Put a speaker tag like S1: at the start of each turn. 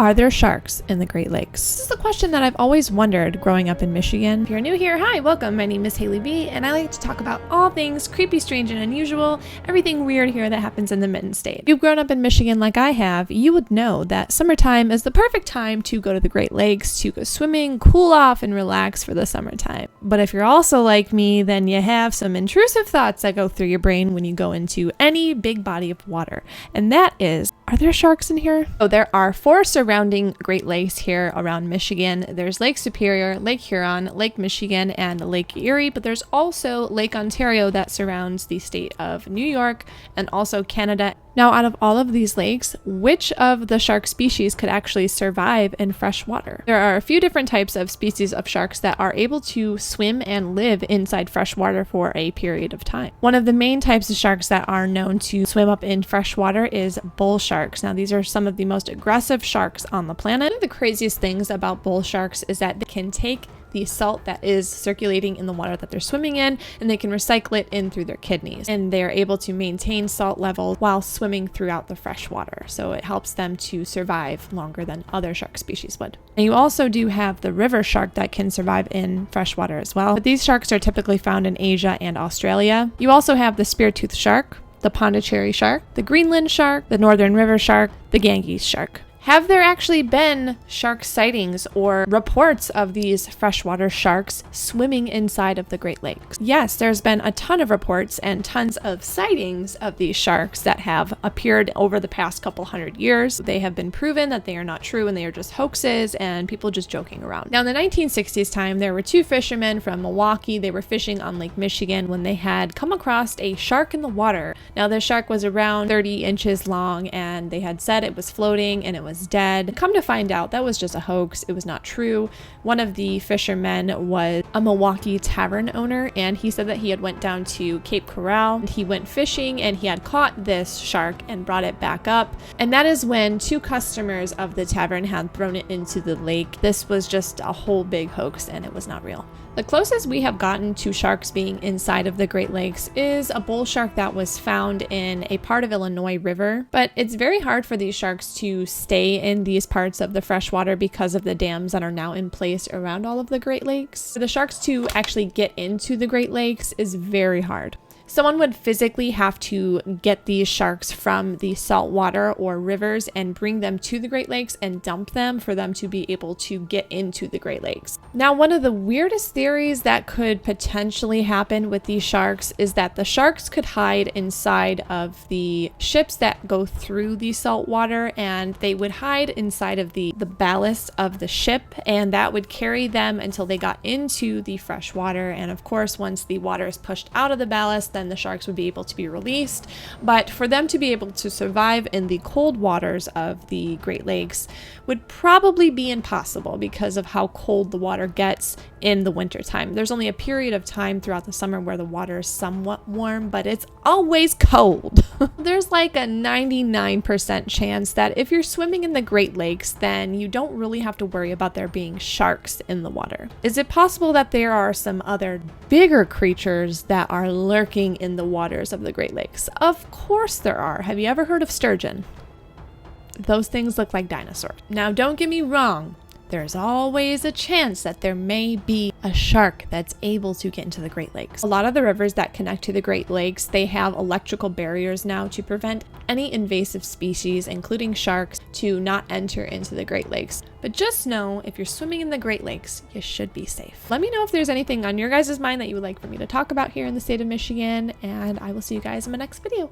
S1: Are there sharks in the Great Lakes? This is a question that I've always wondered growing up in Michigan. If you're new here, hi, welcome. My name is HaileighVee, and I like to talk about all things creepy, strange, and unusual, everything weird here that happens in the Mitten State. If you've grown up in Michigan like I have, you would know that summertime is the perfect time to go to the Great Lakes to go swimming, cool off, and relax for the summertime. But if you're also like me, then you have some intrusive thoughts that go through your brain when you go into any big body of water, and that is, are there sharks in here? So there are 4 surrounding Great Lakes here around Michigan. There's Lake Superior, Lake Huron, Lake Michigan, and Lake Erie, but there's also Lake Ontario that surrounds the state of New York and also Canada. Now, out of all of these lakes, which of the shark species could actually survive in fresh water? There are a few different types of species of sharks that are able to swim and live inside fresh water for a period of time. One of the main types of sharks that are known to swim up in fresh water is bull sharks. Now, these are some of the most aggressive sharks on the planet. One of the craziest things about bull sharks is that they can take the salt that is circulating in the water that they're swimming in, and they can recycle it in through their kidneys. And they're able to maintain salt levels while swimming throughout the fresh water. So it helps them to survive longer than other shark species would. And you also do have the river shark that can survive in fresh water as well. But these sharks are typically found in Asia and Australia. You also have the spear-toothed shark, the Pondicherry shark, the Greenland shark, the northern river shark, the Ganges shark. Have there actually been shark sightings or reports of these freshwater sharks swimming inside of the Great Lakes? Yes, there's been a ton of reports and tons of sightings of these sharks that have appeared over the past couple hundred years. They have been proven that they are not true and they are just hoaxes and people just joking around. Now, in the 1960s time, there were 2 fishermen from Milwaukee. They were fishing on Lake Michigan when they had come across a shark in the water. Now, the shark was around 30 inches long and they had said it was floating and it was dead. Come to find out, that was just a hoax. It was not true. One of the fishermen was a Milwaukee tavern owner, and he said that he had went down to Cape Coral. He went fishing and he had caught this shark and brought it back up. And that is when 2 customers of the tavern had thrown it into the lake. This was just a whole big hoax and it was not real. The closest we have gotten to sharks being inside of the Great Lakes is a bull shark that was found in a part of Illinois River, but it's very hard for these sharks to stay in these parts of the freshwater because of the dams that are now in place around all of the Great Lakes. For the sharks to actually get into the Great Lakes is very hard. Someone would physically have to get these sharks from the salt water or rivers and bring them to the Great Lakes and dump them for them to be able to get into the Great Lakes. Now, one of the weirdest theories that could potentially happen with these sharks is that the sharks could hide inside of the ships that go through the salt water, and they would hide inside of the ballast of the ship, and that would carry them until they got into the fresh water. And of course, once the water is pushed out of the ballast, then the sharks would be able to be released. But for them to be able to survive in the cold waters of the Great Lakes would probably be impossible because of how cold the water gets in the wintertime. There's only a period of time throughout the summer where the water is somewhat warm, but it's always cold. There's like a 99% chance that if you're swimming in the Great Lakes, then you don't really have to worry about there being sharks in the water. Is it possible that there are some other bigger creatures that are lurking in the waters of the Great Lakes? Of course there are. Have you ever heard of sturgeon? Those things look like dinosaurs. Now, don't get me wrong. There's always a chance that there may be a shark that's able to get into the Great Lakes. A lot of the rivers that connect to the Great Lakes, they have electrical barriers now to prevent any invasive species, including sharks, to not enter into the Great Lakes. But just know, if you're swimming in the Great Lakes, you should be safe. Let me know if there's anything on your guys' mind that you would like for me to talk about here in the state of Michigan, and I will see you guys in my next video.